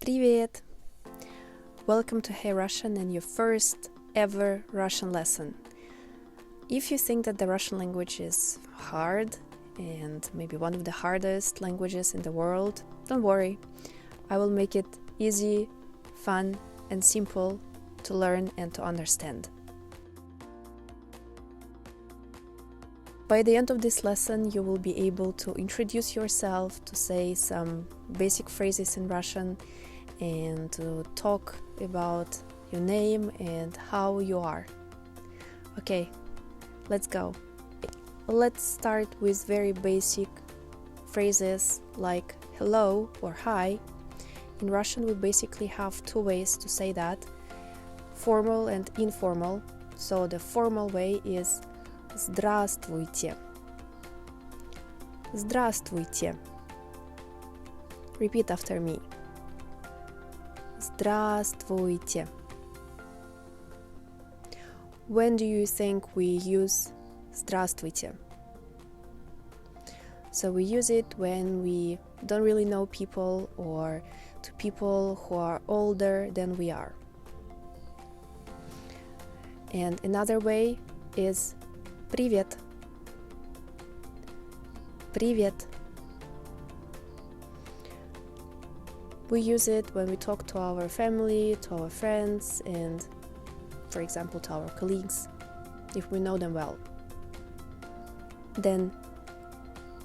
Привет! Welcome to Hey.russian and your first ever Russian lesson. If you think that the Russian language is hard and maybe one of the hardest languages in the world, don't worry. I will make it easy, fun, and simple to learn and to understand. By the end of this lesson, you will be able to introduce yourself, to say some basic phrases in Russian, and to talk about your name and how you are. Okay, let's go. Let's start with very basic phrases like hello or hi. In Russian, we basically have two ways to say that, formal and informal. So the formal way is Здравствуйте. Здравствуйте. Repeat after me. Здравствуйте. When do you think we use здравствуйте? So we use it when we don't really know people or to people who are older than we are. And another way is Привет. Привет. We use it when we talk to our family, to our friends, and, for example, to our colleagues, if we know them well. Then,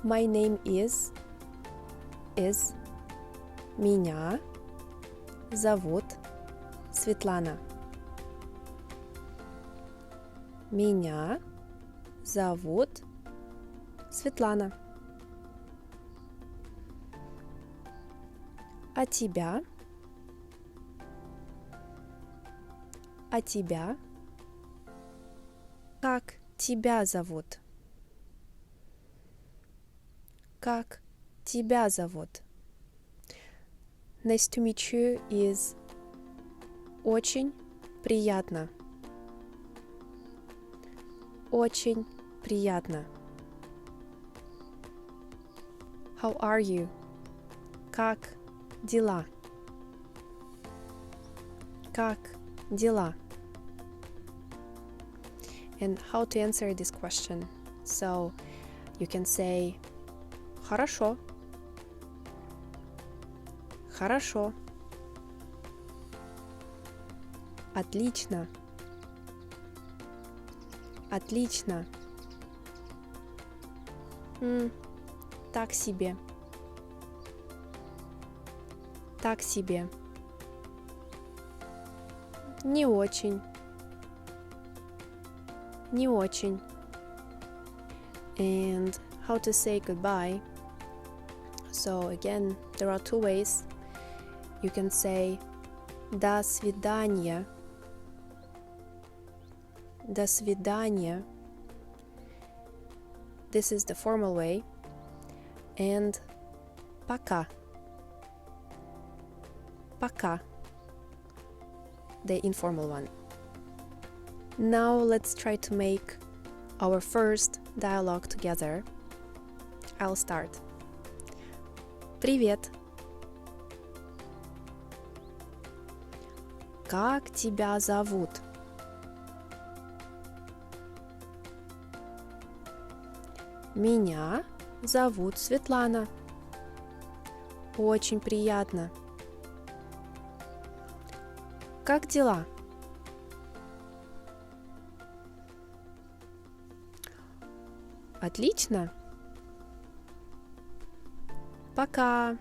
my name is Меня зовут Светлана. Меня зовут Светлана. А тебя? А тебя? Как тебя зовут? Как тебя зовут? Nice to meet you is Очень приятно. Очень приятно. How are you? Как дела? Как дела? And how to answer this question? So you can say Хорошо. Хорошо. Отлично. Отлично. Так себе. Так себе. Не очень. Не очень. And how to say goodbye? So again, there are two ways. You can say До свидания. До свидания. This is the formal way. And пока. Пока. The informal one. Now let's try to make our first dialogue together. I'll start. Привет. Как тебя зовут? Меня зовут Светлана. Очень приятно. Как дела? Отлично. Пока.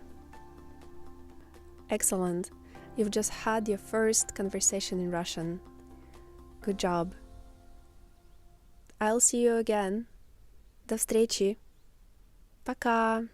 Excellent. You've just had your first conversation in Russian. Good job. I'll see you again. До встречи. Пока.